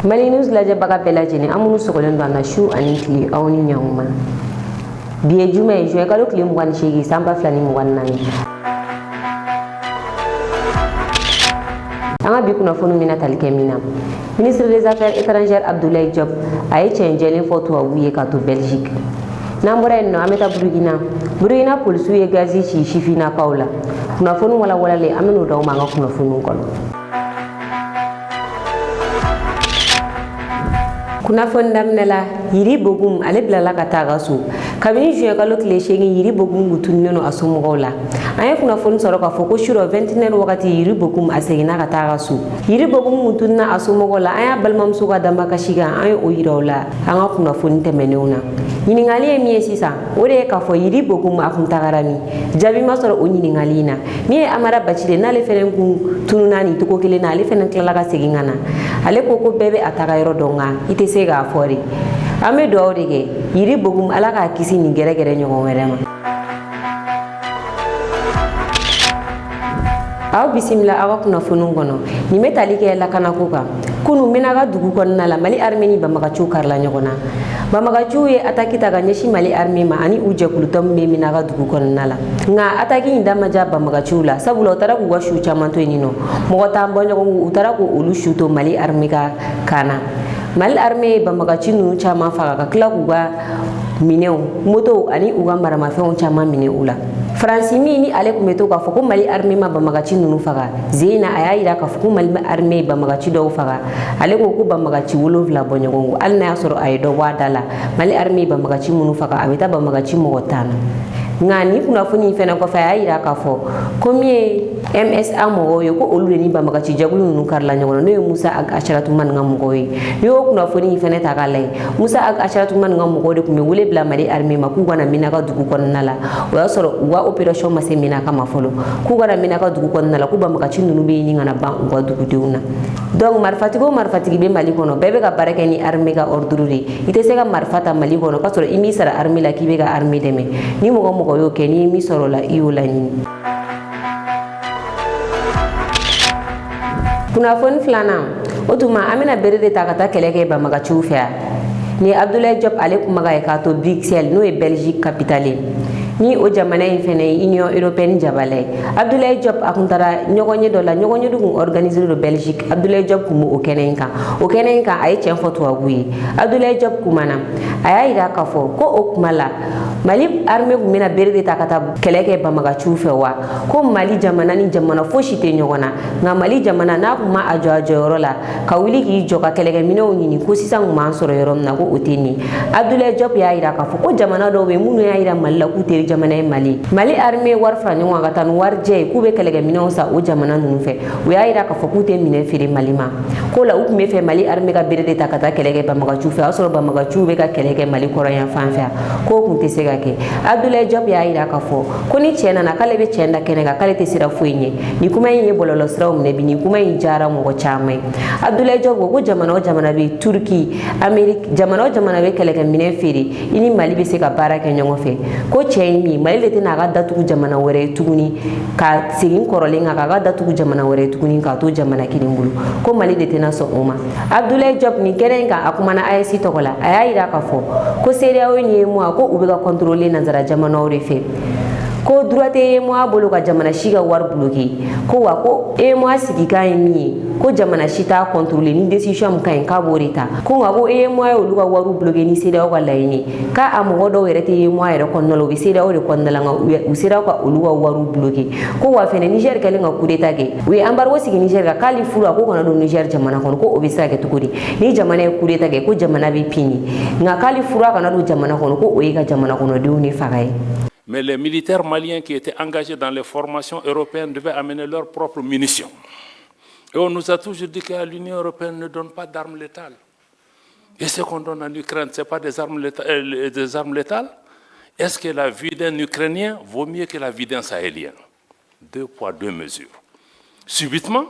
Mali News lajɛbaga bɛɛ lajɛlen an minnu sɔgɔlen don an na su ani tile aw ni ɲankuma bi ye juma ye juin kalo tile 28 san 2024 an ka bi kunnafoni mina tali kɛ min na ministre des affaires étrangères Abdoulaye Diop a ye cɛn jɛlen fɔ tubabu ye ka to Belgique n'an bɔra yen nɔ an bɛ taa Burkina polisiw ye gazi ci sifinnakaw la kunnafoni walawalalen an bɛn'o d'aw ma an ka kunnafoniw kɔnɔ. Kunnafoni daminɛ la Yiri Bokum ale bilala ka taa a ka so kabini juin kalo tile 8 Yiri Bokum tununnen no a somɔgɔw la an ye kunnafoni sɔrɔ k'a fɔ ko sura 29 wagati Yiri Bokum a seginna ka taa a ka so Yiri Bokum tununna a somɔgɔw la an y'a balimamuso ka damakasi kan an ye o yira o la an ka kunnafoni tɛmɛnenw na ɲininkali ye min ye sisan o de ye k'a fɔ Yiri Bokum a kun tagara min jaabi ma sɔrɔ o ɲininkali in na min ye Amara Bacile n'ale fɛnɛ kun tununna ni togo kelen na ale fɛnɛ tilala ka segin ka na ale ko ko bɛɛ bɛ a taga yɔrɔ dɔn nka i tɛ se k'a fɔ de an bɛ dugawu de kɛ Yiri Bokum ala k'a kisi nin gɛrɛgɛrɛ ɲɔgɔn wɛrɛ ma. Aw bisimila aw ka kunnafoniw kɔnɔ nin bɛ tali kɛ lakanako kan kunun Minaga dugu kɔnɔna la Mali armée ni Banbagaciw karila ɲɔgɔn na Banbagaciw ye attaque ta ka ɲɛsin Mali armée ma ani u jɛkulutɔ min bɛ Minaga dugu kɔnɔna la nka attaque in da ma diya Banbagaciw la sabula u taara k'u ka su caman to yen nɔ mɔgɔ t'an bɔ ɲɔgɔn u taara k'olu su to Mali armée ka kan na Mali armée ye Banbagaci ninnu caman faga ka tila k'u ka minɛnw moto ani u ka maramafɛnw caman minɛ u la Faransi min ni ale tun bɛ to k'a fɔ ko Mali armée ma Banbagaci ninnu faga Zeyina a y'a yira k'a fɔ ko Mali armée ye Banbagaci dɔw faga ale ko ko Banbagaci 7 bɔ ɲɔgɔn kɔ hali n'a y'a sɔrɔ a ye dɔ bɔ a da la Mali armée ye Banbagaci minnu faga a bɛ taa Banbagaci mɔgɔ 10 na nka ni kunnafoni in fɛnɛ kɔfɛ a y'a yira k'a fɔ ko min ye MSA mɔgɔw ye ko olu de ni Banbagaci jɛkulu ninnu karila ɲɔgɔn na n'o ye Musa Ag Asharatu Man ka mɔgɔw ye n'i y'o kunnafoni in fɛnɛ ta k'a lajɛ Musa Ag Asharatu Man ka mɔgɔw de tun bɛ wele bila Mali armée ma k'u kana Minaga dugu kɔnɔna la o y'a sɔrɔ u ka opération ma se Minaga ma fɔlɔ k'u kana Minaga dugu kɔnɔna la ko Banbagaci ninnu bɛ ɲini kana ban u ka dugudenw na donc marifatigi o marifatigi bɛ Mali kɔnɔ bɛɛ bɛ ka baara kɛ ni armée ka ordre de ye i tɛ se ka marifa ta Mali kɔnɔ k'a sɔrɔ i m'i sara armée la k'i bɛ ka armée dɛmɛ ni mɔgɔ y'o kɛ ni mi sɔrɔ la i y'o laɲini. Kunnafoni filanan o tuma an bɛna bere de ta ka taa kɛlɛ kɛ Banbagaciw fɛ yan ni Abdoulaye Diop ale kumakan ye k'a to Bruxelles n'o ye Belgique capitale ye ni o jamana in fɛnɛ ye Union européenne jabala ye Abdoulaye Diop a kun taara ɲɔgɔnye dɔ la ɲɔgɔnye dɔ kun organisé don Belgique Abdoulaye Diop kun b'o o kɛnɛ in kan a ye tiɲɛ fɔ tubabu ye Abdoulaye Diop kumana a y'a yira k'a fɔ ko o kuma la Mali armée kun bɛna bere de ta ka taa kɛlɛ kɛ Banbagaciw fɛ wa ko Mali jamana ni jamana fosi tɛ ɲɔgɔn na nka Mali jamana n'a kun ma a jɔ a jɔyɔrɔ la ka wuli k'i jɔ ka kɛlɛkɛminɛnw ɲini ko sisan kun b'an sɔrɔ yɔrɔ min na ko o tɛ nin Abdoulaye Diop y'a yira k'a fɔ ko jamana dɔw bɛ minnu y'a yira Mali la k'u teri jamana ye Mali armée wari fara ɲɔgɔn kan ka taa ni warijɛ ye k'u bɛ kɛlɛkɛminɛnw san o jamana ninnu fɛ u y'a yira k'a fɔ k'u tɛ minɛn feere Mali ma ko la u tun bɛ fɛ Mali armée ka bere de ta ka taa kɛlɛ kɛ Banbagaciw fɛ o y'a sɔrɔ Banbagaciw bɛ ka kɛlɛ kɛ Mali kɔrɔyan fan fɛ k'o kun tɛ se ka kɛ Abdoulaye Diop y'a yira k'a fɔ ko ni cɛ nana k'ale bɛ cɛ da kɛnɛ kan k'ale tɛ sira foyi ɲɛ ni kuma in ye bɔlɔlɔsiraw minɛ bi ni kuma in diyara mɔgɔ caman ye Abdoulaye Diop ko jamana o jamana bɛ Turki Amérique jamana o jamana bɛ kɛlɛkɛminɛn feere i ni Mali bɛ se ka baara kɛ ɲɔgɔn fɛ ko cɛ ye min Mali de tɛna a ka datugu jamana wɛrɛ ye tuguni ka segin kɔrɔlen kan k'a ka datugu jamana wɛrɛ ye tuguni k'a to jamana kelen bolo ko Mali de tɛna sɔn o ma Abdoulaye Diop nin kɛnɛ in kan a kumana AES tɔgɔ la a y'a yira k'a fɔ ko CEDEAO ni UEMOA ko u bɛ ka contrôler nanzara jamanaw de fɛ ko droit tɛ UEMOA bolo ka jamana si ka wari bloquer ko wa ko UEMOA sigikan ye min ye ko jamana si t'a contrôler ni décision min ka ɲi k'a b'o de ta ko nka ko UEMOA ye olu ka wariw bloquer ni CEDEAO ka laɲini k'a a mɔgɔ dɔw yɛrɛ tɛ UEMOA yɛrɛ kɔnɔna la u bɛ CEDEAO de kɔnɔna la nka u sera ka olu ka wariw bloquer ko wa fɛnɛ Niger kɛlen ka coup d'état kɛ u ye embargo sigi Niger kan k'ale furu a ko kana don Niger jamana kɔnɔ ko o bɛ se ka kɛ cogo di ni jamana ye coup d'état kɛ ko jamana bɛ pini nka k'ale furu a kana don jamana kɔnɔ ko o ye ka jamana kɔnɔdenw de faga ye. Mais les militaires maliens qui étaient engagés dans les formations européennes devaient amener leurs propres munitions. Et on nous a toujours dit que l'Union européenne ne donne pas d'armes létales. Et ce qu'on donne en Ukraine, ce n'est pas des armes létales. Est-ce que la vie d'un Ukrainien vaut mieux que la vie d'un Sahélien? 2 poids, 2 mesures. Subitement,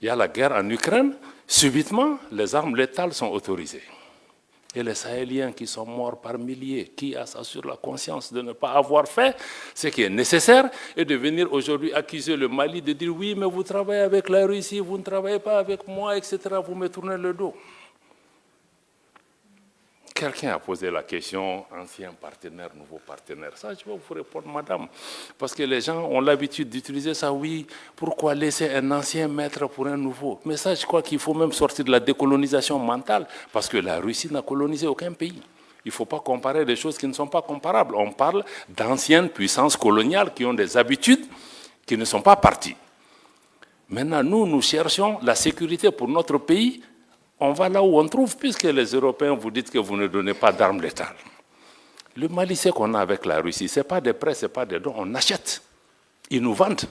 il y a la guerre en Ukraine. Subitement, les armes létales sont autorisées. Et les Sahéliens qui sont morts par milliers, qui a ça sur la conscience de ne pas avoir fait ce qui est nécessaire et de venir aujourd'hui accuser le Mali de dire oui, mais vous travaillez avec la Russie, vous ne travaillez pas avec moi, etc. Vous me tournez le dos. Quelqu'un a posé la question, ancien partenaire, nouveau partenaire. Ça, je vais vous répondre, madame. Parce que les gens ont l'habitude d'utiliser ça. Oui, pourquoi laisser un ancien maître pour un nouveau? Mais ça, je crois qu'il faut même sortir de la décolonisation mentale. Parce que la Russie n'a colonisé aucun pays. Il ne faut pas comparer des choses qui ne sont pas comparables. On parle d'anciennes puissances coloniales qui ont des habitudes qui ne sont pas parties. Maintenant, nous cherchons la sécurité pour notre pays. On va là où on trouve, puisque les Européens vous dites que vous ne donnez pas d'armes létales. Le Mali, c'est qu'on a avec la Russie. Ce n'est pas des prêts, ce n'est pas des dons, on achète. Ils nous vendent.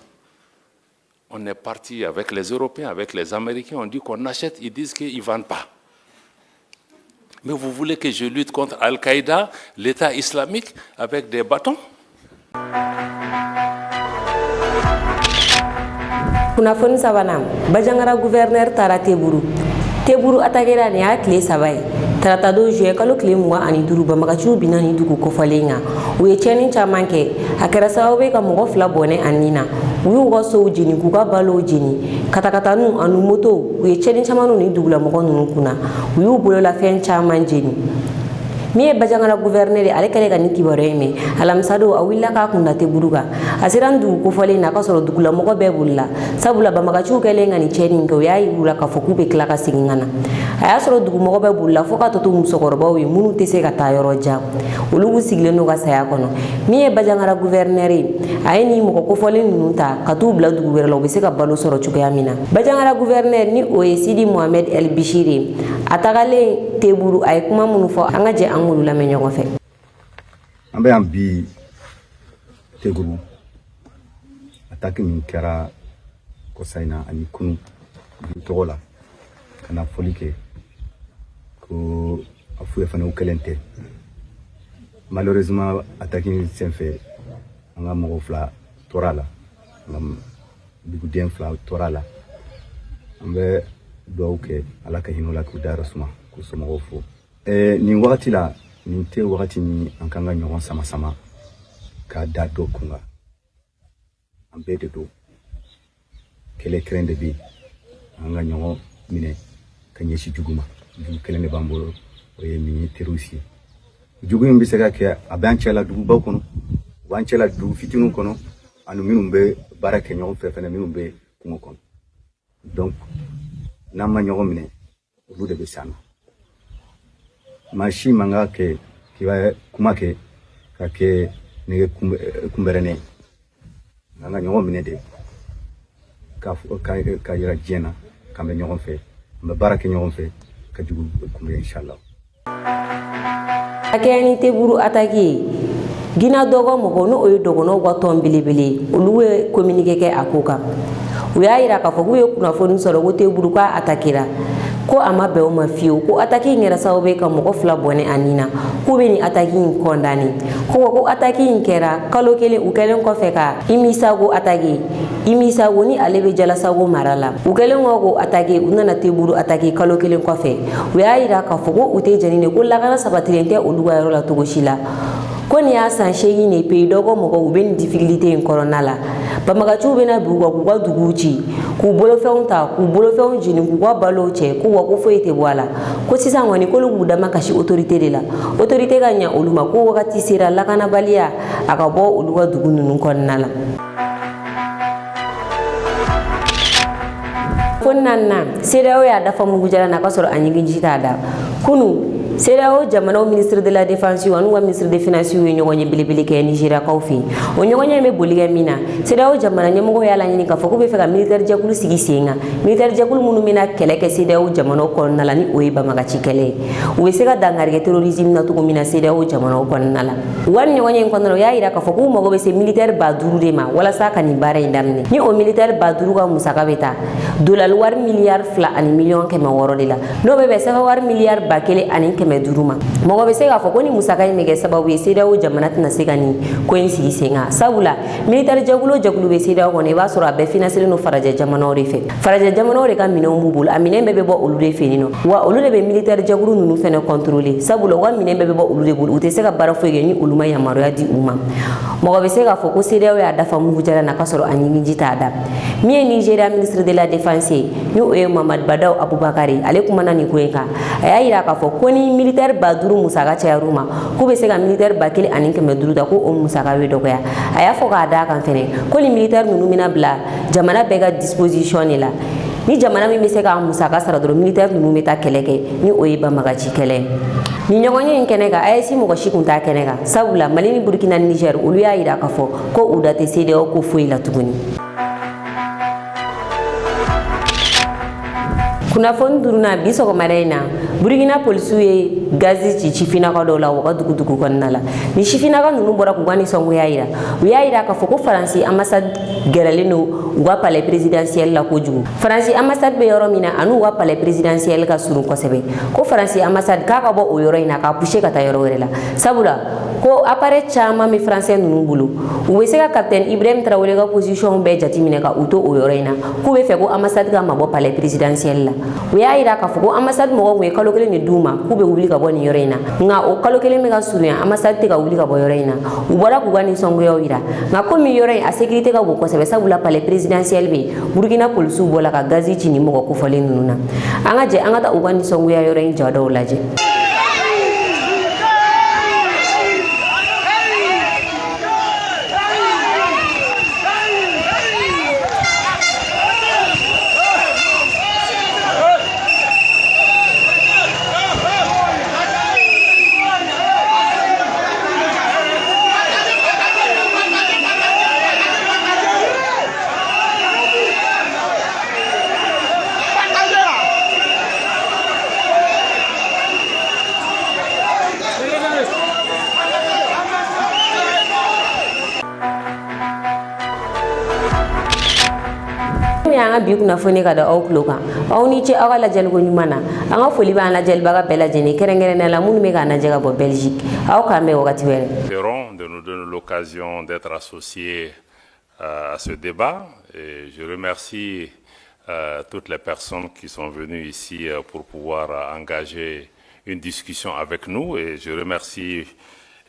On est parti avec les Européens, avec les Américains, on dit qu'on achète, ils disent qu'ils ne vendent pas. Mais vous voulez que je lutte contre Al-Qaïda, l'État islamique, avec des bâtons? Kunafoni sabanam, Bajangara gouverneur tara Teburu atakera ni a tile saba ye tarata do juillet kalo tile 25 banbagaciw bina ni dugu kofɔlen kan u ye tiɲɛni caman kɛ a kɛra sababu ye ka mɔgɔ 2 bɔnɛ a nin na u y'u ka sow jeni k'u ka balow jeni katakatanu ani motow u ye tiɲɛni caman ni dugulamɔgɔ ninnu kunna u y'u bololafɛn caman jeni min ye Bajangara gouverneur ale kɛlen ka nin kibaruya ye mɛn alamisa don a wulila k'a kunda Teburu kan a sera dugu kofɔlen na k'a sɔrɔ dugulamɔgɔ bɛɛ bolila sabula banbagaciw kɛlen ka nin tiɲɛni kɛ u y'a yir'u k'a fɔ k'u bɛ tila ka segin ka na a y'a sɔrɔ dugumɔgɔ bɛɛ bolila fo ka tɔ to musokɔrɔbaw ye minnu tɛ se ka taa yɔrɔ jan olu sigilen n'u ka saya kɔnɔ min ye Bajangara gouverneur ye a ye nin mɔgɔ kofɔlen ninnu ta ka t'u bila dugu wɛrɛ la u bɛ se ka balo sɔrɔ cogoya min na Bajangara gouverneur ni o ye Sidi Mohamed El Bishir ye a tagalen Teburu a ye kuma minnu fɔ an ka jɛ an k'olu lamɛn ɲɔgɔn fɛ. An bɛ yan bi Teburu attaque min kɛra kɔsa in na ani kunu tɔgɔ la ka na fɔli kɛ ko a f'u ye fana u kɛlen tɛ malheureusement attaque in senfɛ an ka mɔgɔ 2 tora la an ka duguden 2 tora la an bɛ dugawu kɛ ala ka hinɛ la k'u dayɔrɔ suma k'u somɔgɔw fo nin wagati la nin tɛ wagati min an kan ka ɲɔgɔn sama k'a da dɔ kunga an bɛɛ de don kɛlɛ kɛrɛn de bɛ an ka ɲɔgɔn minɛ ka ɲɛsin jugu ma jugu kelen de b'an bolo o ye min ye terroriste ye jugu in bɛ se ka kɛ a b'an cɛla dugubaw kɔnɔ u b'an cɛla dugu fitininw kɔnɔ ani minnu bɛ baara kɛ ɲɔgɔn fɛ fɛnɛ minnu bɛ kungo kɔnɔ donc n'an ma ɲɔgɔn minɛ olu de bɛ s'an na maa si man ka kɛ k'i bɛ kuma kɛ ka kɛ nege kunbɛrɛnnen ye an ka ɲɔgɔn minɛ de ka yira diɲɛ na k'an bɛ ɲɔgɔn fɛ an bɛ baara kɛ ɲɔgɔn fɛ ka jugu kunbɛn inshallah. A kɛra ni Teburu attaque ye Gina dɔgɔ mɔgɔw n'o ye dɔgɔnɔw ka tɔn belebele olu ye communiqué kɛ a ko kan u y'a yira k'a fɔ k'u ye kunnafoni sɔrɔ ko Teburu k'a attaquera ko a ma bɛn o ma fiyewu ko attaque in kɛra sababu ye ka mɔgɔ 2 bɔnɛ a nin na k'u bɛ nin attaque in condamné ko attaque in kɛra kalo kelen u kɛlen kɔfɛ ka Imisago attaque Imisago ni ale bɛ Jalasago mara la u kɛlen kɔ ko attaque u nana Teburu attaque kalo kelen kɔfɛ u y'a yira k'a fɔ ko u tɛ jɛni de ko lakana sabatilen tɛ olu ka yɔrɔ la cogo si la ko nin y'a san 8 de pays dɔgɔ mɔgɔw u bɛ nin difficulté in kɔnɔna la banbagaciw bɛna bi k'u ka duguw ci k'u bolofɛnw ta k'u bolofɛnw jeni k'u ka balow cɛ ko foyi tɛ bɔ a la ko sisan kɔni k'olu b'u dama kasi autorité de la autorité ka ɲɛ olu ma ko wagati sera lakanabaliya a ka bɔ olu ka dugu ninnu kɔnɔna la. Fo naaninan CEDEAO y'a dafa mugu jala na ka sɔrɔ a ɲigiji t'a da kunu CEDEAO jamanaw ministre de la défense n'u ka ministre des finances ye ɲɔgɔn ye belebele kɛ Nigériakaw fɛ yen o ɲɔgɔnye bɛ boli kɛ min na CEDEAO jamana ɲɛmɔgɔw y'a laɲini k'a fɔ k'u bɛ fɛ ka militaire jɛkulu sigi sen kan militaire jɛkulu minnu bɛna kɛlɛ kɛ CEDEAO jamanaw kɔnɔna la ni o ye banbagaci kɛlɛ ye u bɛ se ka dankari kɛ terrorisme na cogo min na CEDEAO jamanaw kɔnɔna la u ka nin ɲɔgɔnye in kɔnɔna la u y'a yira k'a fɔ k'u mago bɛ se militaire 5000 de ma walasa ka nin baara in daminɛ ni o militaire 5000 ka musaka bɛ taa dollar wari miliyari 2 ani miliyɔn 600 de la n'o bɛ bɛn sɛbɛn wari miliyari 1000 ani 500 500 ma mɔgɔ bɛ se k'a fɔ ko ni musaka in bɛ kɛ sababu ye CEDEAO jamana tɛna se ka nin ko in sigi sen kan sabula militaire jɛkulu o jɛkulu bɛ CEDEAO kɔnɔ i b'a sɔrɔ a bɛɛ financé no farajɛ jamanaw de fɛ farajɛ jamanaw de ka minɛnw b'u bolo a minɛn bɛɛ bɛ bɔ olu de fɛ yen nɔ wa olu de bɛ militaire jɛkulu ninnu fɛnɛ contrôler sabula u ka minɛn bɛɛ bɛ bɔ olu de bolo u tɛ se ka baara foyi kɛ ni olu ma yamaruya di u ma mɔgɔ bɛ se k'a fɔ ko CEDEAO y'a dafa mugu jara na ka sɔrɔ a ɲiniji t'a da min ye Nigeria ministre de la défense ye ni o ye Mamadu Badaw Abubakari ale kumana nin ko in kan a y'a yira k'a fɔ ko ni militaire 5000 musaka cayar'u ma k'u bɛ se ka militaire 1500 ta ko o musaka bɛ dɔgɔya a y'a fɔ k'a d'a kan fɛnɛ ko ni militaire ninnu bɛna bila jamana bɛɛ ka disposition de la ni jamana min bɛ se ka musaka sara dɔrɔn militaire ninnu bɛ taa kɛlɛ kɛ ni o ye banbagaci kɛlɛ ni ɲɔgɔnye in kɛnɛ kan AES mɔgɔ si kun t'a kɛnɛ kan sabula Mali ni Burkina ni Niger olu y'a yira k'a fɔ ko u da tɛ CEDEAO ko foyi la tuguni kunnafoni duruna bi sɔgɔmada in na Burkina polisiw ye gazi ci sifinnaka dɔw la u ka dugudugu kɔnɔna la ni sifinnaka ninnu bɔra k'u ka nisɔngoya yira u y'a yira k'a fɔ ko Faransi ambassade gɛrɛlen don u ka palais présidentiel la kojugu Faransi ambassade bɛ yɔrɔ min na ani u ka palais présidentiel ka surun kosɛbɛ ko Faransi ambassade k'a ka bɔ o yɔrɔ in na k'a pousser ka taa yɔrɔ wɛrɛ la sabula ko appareil caman bɛ français ninnu bolo u bɛ se ka capitaine Ibrahim Traoré ka position bɛɛ jateminɛ ka u to o yɔrɔ in na k'u bɛ fɛ ko ambassade ka mabɔ palais présidentiel la u y'a yira k'a fɔ ko ambassade mɔgɔw tun ye kalo kelen de d'u ma k'u bɛ wuli ka bɔ nin yɔrɔ in na nka o kalo kelen bɛ ka surunya ambassade tɛ ka wuli ka bɔ yɔrɔ in na u bɔra k'u ka nisɔngoyaw yira nka komi yɔrɔ in a sécurité ka bon kosɛbɛ sabula palais présidentiel bɛ yen Burkina polisiw bɔra ka gazi ci ni mɔgɔ kofɔlen ninnu na an ka jɛ an ka taa u ka nisɔngoya yɔrɔ in jɔdaw lajɛ an ka bi kunnafoni ka da aw tulo kan aw ni ce aw ka lajɛliko ɲuman na an ka foli b'an lajɛlibaga bɛɛ lajɛlen kɛrɛnkɛrɛnnenya la minnu bɛ k'an lajɛ ka bɔ Belgique aw k'an bɛn wagati wɛrɛ. De nous donner l'occasion d'être associés à ce débat et je remercie toutes les personnes qui sont venues ici pour pouvoir engager une discussion avec nous et je remercie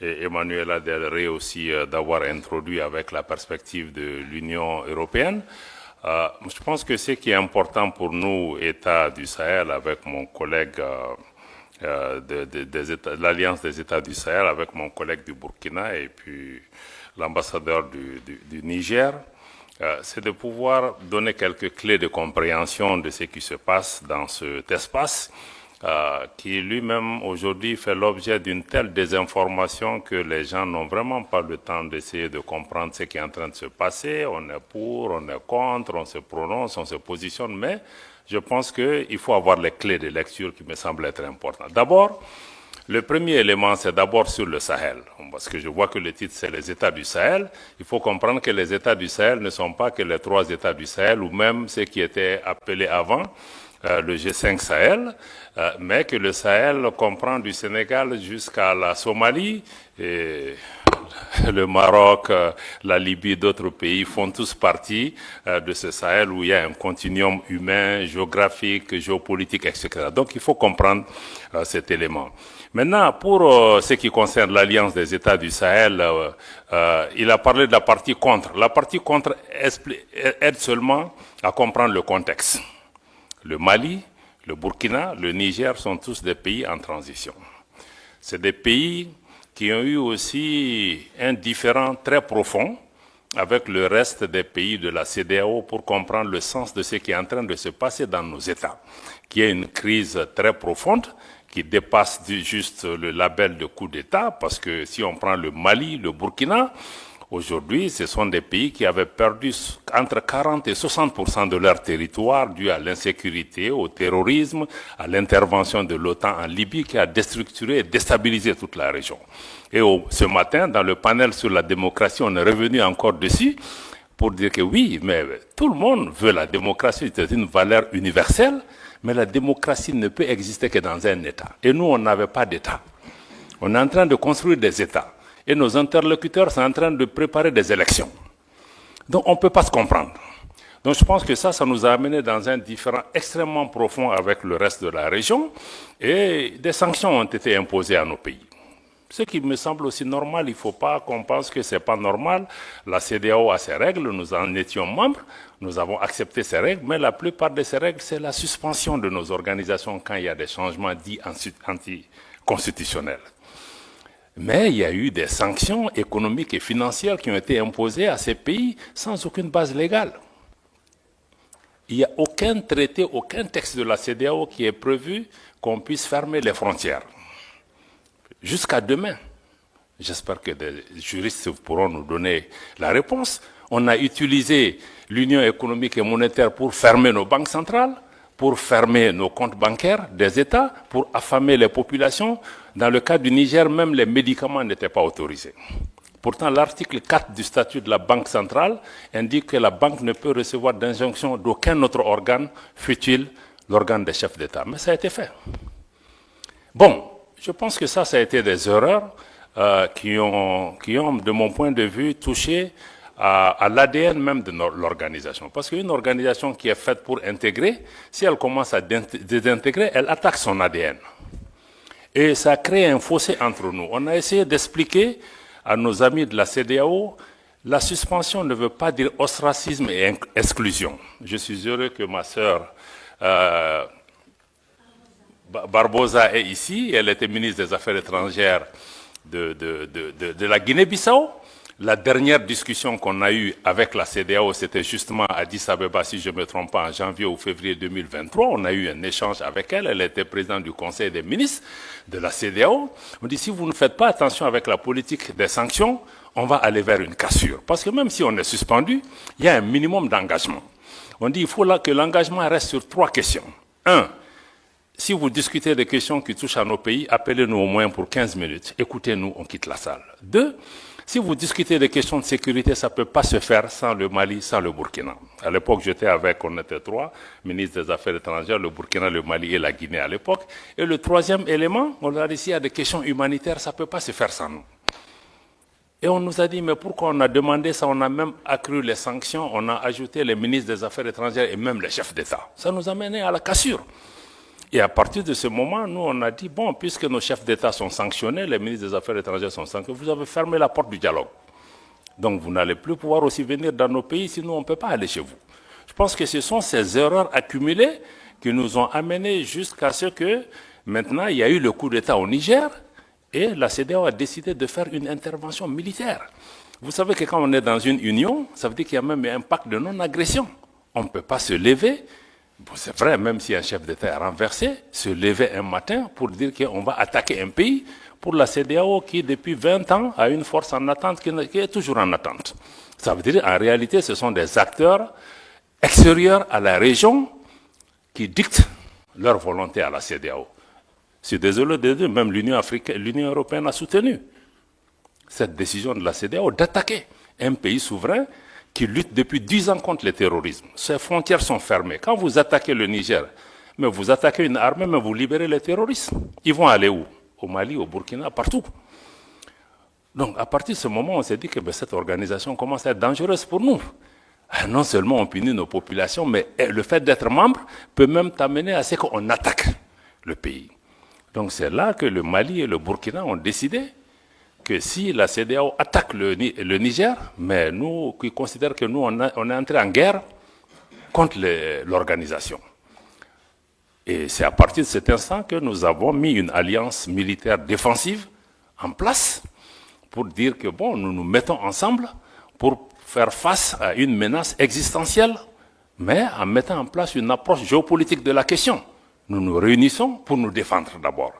Emmanuela Del Rey aussi d'avoir introduit avec la perspective de l'Union européenne. Je pense que ce qui est important pour nous, États du Sahel, avec mon collègue de l'Alliance des États du Sahel, avec mon collègue du Burkina et puis l'ambassadeur du Niger, c'est de pouvoir donner quelques clés de compréhension de ce qui se passe dans cet espace qui lui-même aujourd'hui fait l'objet d'une telle désinformation que les gens n'ont vraiment pas le temps d'essayer de comprendre ce qui est en train de se passer. On est pour, on est contre, on se prononce, on se positionne, mais je pense qu'il faut avoir les clés de lecture qui me semblent être importantes. D'abord, le premier élément, c'est d'abord sur le Sahel, parce que je vois que le titre, c'est les États du Sahel. Il faut comprendre que les États du Sahel ne sont pas que les 3 États du Sahel, ou même ceux qui étaient appelés avant le G5 Sahel, mais que le Sahel comprend du Sénégal jusqu'à la Somalie, et le Maroc, la Libye, d'autres pays font tous partie de ce Sahel où il y a un continuum humain, géographique, géopolitique, etc. Donc il faut comprendre cet élément. Maintenant, pour ce qui concerne l'Alliance des États du Sahel, il a parlé de la partie contre. La partie contre aide seulement à comprendre le contexte. Le Mali, le Burkina, le Niger sont tous des pays en transition. C'est des pays qui ont eu aussi un différend très profond avec le reste des pays de la CEDEAO pour comprendre le sens de ce qui est en train de se passer dans nos États, qui est une crise très profonde qui dépasse juste le label de coup d'État, parce que si on prend le Mali, le Burkina, aujourd'hui, ce sont des pays qui avaient perdu entre 40 et 60% de leur territoire dû à l'insécurité, au terrorisme, à l'intervention de l'OTAN en Libye qui a déstructuré et déstabilisé toute la région. Et ce matin, dans le panel sur la démocratie, on est revenu encore dessus pour dire que oui, mais tout le monde veut la démocratie, c'est une valeur universelle, mais la démocratie ne peut exister que dans un État. Et nous, on n'avait pas d'État. On est en train de construire des États. Et nos interlocuteurs sont en train de préparer des élections. Donc on ne peut pas se comprendre. Donc je pense que ça nous a amené dans un différend extrêmement profond avec le reste de la région. Et des sanctions ont été imposées à nos pays. Ce qui me semble aussi normal, il ne faut pas qu'on pense que ce n'est pas normal. La CEDEAO a ses règles, nous en étions membres, nous avons accepté ces règles, mais la plupart de ces règles, c'est la suspension de nos organisations quand il y a des changements dits anticonstitutionnels. Mais il y a eu des sanctions économiques et financières qui ont été imposées à ces pays sans aucune base légale. Il n'y a aucun traité, aucun texte de la CEDEAO qui est prévu qu'on puisse fermer les frontières. Jusqu'à demain. J'espère que des juristes pourront nous donner la réponse. On a utilisé l'Union économique et monétaire pour fermer nos banques centrales, pour fermer nos comptes bancaires des États, pour affamer les populations. Dans le cas du Niger, même les médicaments n'étaient pas autorisés. Pourtant, l'article 4 du statut de la Banque centrale indique que la banque ne peut recevoir d'injonction d'aucun autre organe, fût-il l'organe des chefs d'État. Mais ça a été fait. Bon. Je pense que ça a été des erreurs qui ont, de mon point de vue, touché à l'ADN même de l'organisation. Parce qu'une organisation qui est faite pour intégrer, si elle commence à désintégrer, elle attaque son ADN. Et ça crée un fossé entre nous. On a essayé d'expliquer à nos amis de la CEDEAO, la suspension ne veut pas dire ostracisme et exclusion. Je suis heureux que ma sœur... Barbosa est ici, elle était ministre des Affaires étrangères de la Guinée-Bissau. La dernière discussion qu'on a eue avec la CEDEAO, c'était justement à Addis Abeba, si je ne me trompe pas, en janvier ou février 2023. On a eu un échange avec elle. Elle était présidente du Conseil des ministres de la CEDEAO. On dit, si vous ne faites pas attention avec la politique des sanctions, on va aller vers une cassure. Parce que même si on est suspendu, il y a un minimum d'engagement. On dit, il faut là que l'engagement reste sur 3 questions. 1. Si vous discutez des questions qui touchent à nos pays, appelez-nous au moins pour 15 minutes. Écoutez-nous, on quitte la salle. 2. Si vous discutez des questions de sécurité, ça ne peut pas se faire sans le Mali, sans le Burkina. À l'époque, j'étais on était 3, ministre des Affaires étrangères, le Burkina, le Mali et la Guinée à l'époque. Et le 3e élément, on a dit, s'il y a des questions humanitaires, ça ne peut pas se faire sans nous. Et on nous a dit, mais pourquoi on a demandé ça? On a même accru les sanctions, on a ajouté les ministres des Affaires étrangères et même les chefs d'État. Ça nous a mené à la cassure. Et à partir de ce moment, nous, on a dit, bon, puisque nos chefs d'État sont sanctionnés, les ministres des Affaires étrangères sont sanctionnés, vous avez fermé la porte du dialogue. Donc, vous n'allez plus pouvoir aussi venir dans nos pays, sinon on ne peut pas aller chez vous. Je pense que ce sont ces erreurs accumulées qui nous ont amenés jusqu'à ce que, maintenant, il y a eu le coup d'État au Niger, et la CEDEAO a décidé de faire une intervention militaire. Vous savez que quand on est dans une union, ça veut dire qu'il y a même un pacte de non-agression. On ne peut pas se lever. Bon, c'est vrai, même si un chef d'État est renversé, se lever un matin pour dire qu'on va attaquer un pays, pour la CEDEAO qui, depuis 20 ans, a une force en attente qui est toujours en attente. Ça veut dire, en réalité, ce sont des acteurs extérieurs à la région qui dictent leur volonté à la CEDEAO. Je suis désolé de dire, même l'Union européenne a soutenu cette décision de la CEDEAO d'attaquer un pays souverain qui lutte depuis 10 ans contre le terrorisme. Ses frontières sont fermées. Quand vous attaquez le Niger, mais vous attaquez une armée, mais vous libérez les terroristes. Ils vont aller où? Au Mali, au Burkina, partout. Donc, à partir de ce moment, on s'est dit que cette organisation commence à être dangereuse pour nous. Non seulement on punit nos populations, mais le fait d'être membre peut même t'amener à ce qu'on attaque le pays. Donc, c'est là que le Mali et le Burkina ont décidé que si la CEDEAO attaque le Niger, mais nous qui considérons que nous, on est entré en guerre contre l'organisation. Et c'est à partir de cet instant que nous avons mis une alliance militaire défensive en place pour dire que bon, nous nous mettons ensemble pour faire face à une menace existentielle, mais en mettant en place une approche géopolitique de la question. Nous nous réunissons pour nous défendre d'abord.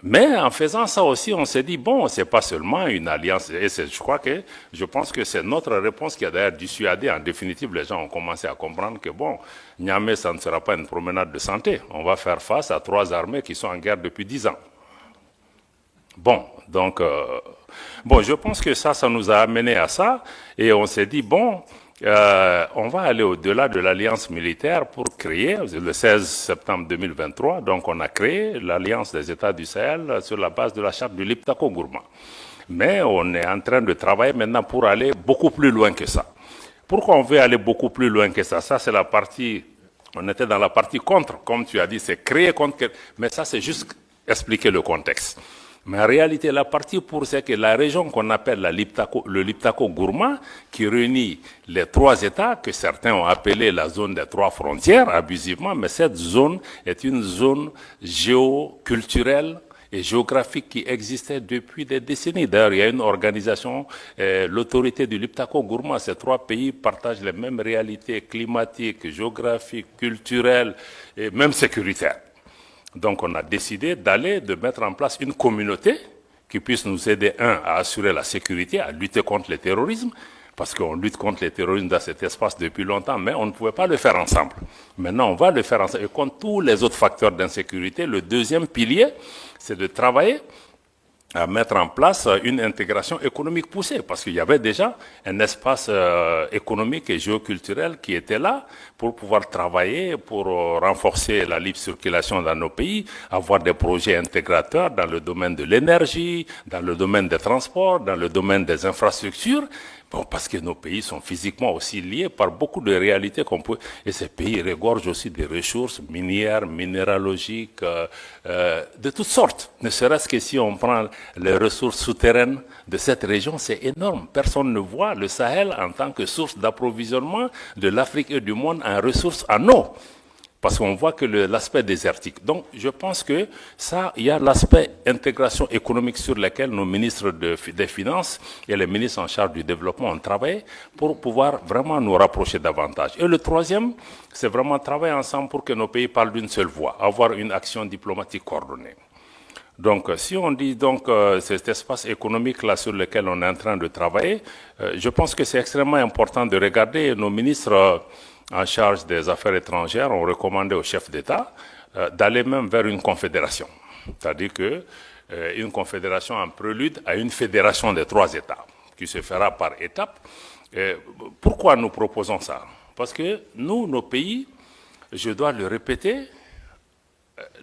Mais en faisant ça aussi, on s'est dit, bon, c'est pas seulement une alliance, et je pense que c'est notre réponse qui a d'ailleurs dissuadé. En définitive, les gens ont commencé à comprendre que, bon, Niamey, ça ne sera pas une promenade de santé. On va faire face à 3 armées qui sont en guerre depuis 10 ans. Bon, donc, je pense que ça nous a amené à ça, et on s'est dit, on va aller au-delà de l'alliance militaire pour créer, le 16 septembre 2023, donc on a créé l'Alliance des États du Sahel sur la base de la charte du Liptako-Gourma. Mais on est en train de travailler maintenant pour aller beaucoup plus loin que ça. Pourquoi on veut aller beaucoup plus loin que ça? Ça, c'est la partie, on était dans la partie contre, comme tu as dit, c'est créer contre, mais ça, c'est juste expliquer le contexte. Mais en réalité, la partie pour, c'est que la région qu'on appelle le Liptako-Gourma, qui réunit les 3 États, que certains ont appelé la zone des 3 frontières, abusivement, mais cette zone est une zone géoculturelle et géographique qui existait depuis des décennies. D'ailleurs, il y a une organisation, l'autorité du Liptako-Gourma. Ces 3 pays partagent les mêmes réalités climatiques, géographiques, culturelles et même sécuritaires. Donc, on a décidé de mettre en place une communauté qui puisse nous aider, à assurer la sécurité, à lutter contre le terrorisme, parce qu'on lutte contre le terrorisme dans cet espace depuis longtemps, mais on ne pouvait pas le faire ensemble. Maintenant, on va le faire ensemble. Et contre tous les autres facteurs d'insécurité, le deuxième pilier, c'est de travailler à mettre en place une intégration économique poussée, parce qu'il y avait déjà un espace économique et géoculturel qui était là pour pouvoir travailler, pour renforcer la libre circulation dans nos pays, avoir des projets intégrateurs dans le domaine de l'énergie, dans le domaine des transports, dans le domaine des infrastructures. Parce que nos pays sont physiquement aussi liés par beaucoup de réalités et ces pays regorgent aussi des ressources minières, minéralogiques, de toutes sortes. Ne serait-ce que si on prend les ressources souterraines de cette région, c'est énorme. Personne ne voit le Sahel en tant que source d'approvisionnement de l'Afrique et du monde en ressources en eau. Parce qu'on voit que l'aspect désertique. Donc, je pense que ça, il y a l'aspect intégration économique sur lequel nos ministres des Finances et les ministres en charge du développement ont travaillé pour pouvoir vraiment nous rapprocher davantage. Et le troisième, c'est vraiment travailler ensemble pour que nos pays parlent d'une seule voix, avoir une action diplomatique coordonnée. Donc, si on dit cet espace économique-là sur lequel on est en train de travailler, je pense que c'est extrêmement important de regarder nos ministres en charge des affaires étrangères ont recommandé au chef d'État d'aller même vers une confédération. C'est-à-dire une confédération en prélude à une fédération des 3 États, qui se fera par étapes. Pourquoi nous proposons ça? Parce que nous, nos pays, je dois le répéter,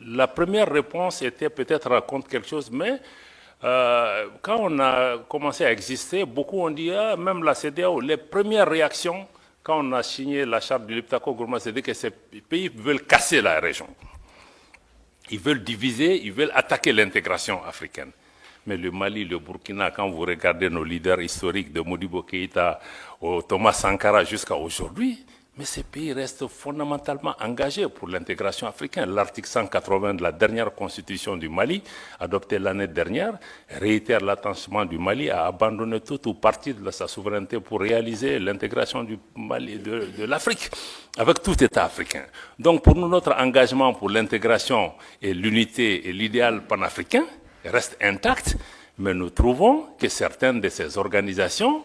la première réponse était peut-être contre quelque chose, mais quand on a commencé à exister, beaucoup ont dit, même la CEDEAO, les premières réactions, quand on a signé la charte du Liptako-Gourma, c'est-à-dire que ces pays veulent casser la région. Ils veulent diviser, ils veulent attaquer l'intégration africaine. Mais le Mali, le Burkina, quand vous regardez nos leaders historiques de Modibo Keïta au Thomas Sankara jusqu'à aujourd'hui, mais ces pays restent fondamentalement engagés pour l'intégration africaine. L'article 180 de la dernière constitution du Mali, adoptée l'année dernière, réitère l'attachement du Mali à abandonner tout ou partie de sa souveraineté pour réaliser l'intégration du Mali, de l'Afrique, avec tout État africain. Donc pour nous, notre engagement pour l'intégration et l'unité et l'idéal panafricain reste intact, mais nous trouvons que certaines de ces organisations,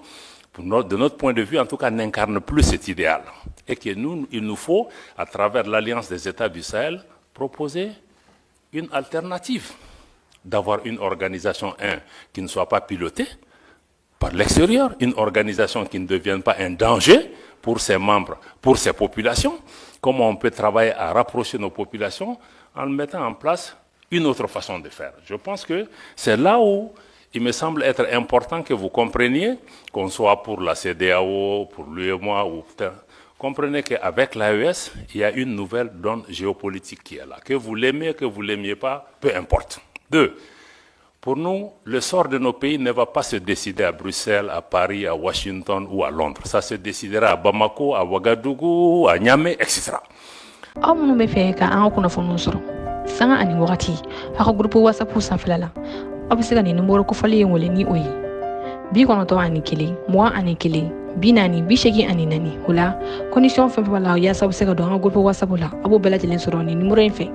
de notre point de vue, en tout cas, n'incarnent plus cet idéal. Et que il nous faut, à travers l'Alliance des États du Sahel, proposer une alternative. D'avoir une organisation, qui ne soit pas pilotée par l'extérieur, une organisation qui ne devienne pas un danger pour ses membres, pour ses populations. Comment on peut travailler à rapprocher nos populations en mettant en place une autre façon de faire. Je pense que c'est là où il me semble être important que vous compreniez, qu'on soit pour la CEDEAO, pour l'UEMOA ou comprenez qu'avec l'AES, il y a une nouvelle donne géopolitique qui est là. Que vous l'aimez, que vous ne l'aimiez pas, peu importe. 2. Pour nous, le sort de nos pays ne va pas se décider à Bruxelles, à Paris, à Washington ou à Londres. Ça se décidera à Bamako, à Ouagadougou, à Niamey, etc. aw minnu bɛ fɛ ka an ka kunnafoniw sɔrɔ sanga ani wagati a ka groupe whatsapp sanfɛla la aw bɛ se ka nin numéro kofɔli in wele ni o ye 91 21 40 84 o la condition fɛn fɛn b'a la yaasa aw bɛ se ka don an ka groupe whatsapp la a b'o bɛɛ lajɛlen sɔrɔ nin numéro in fɛ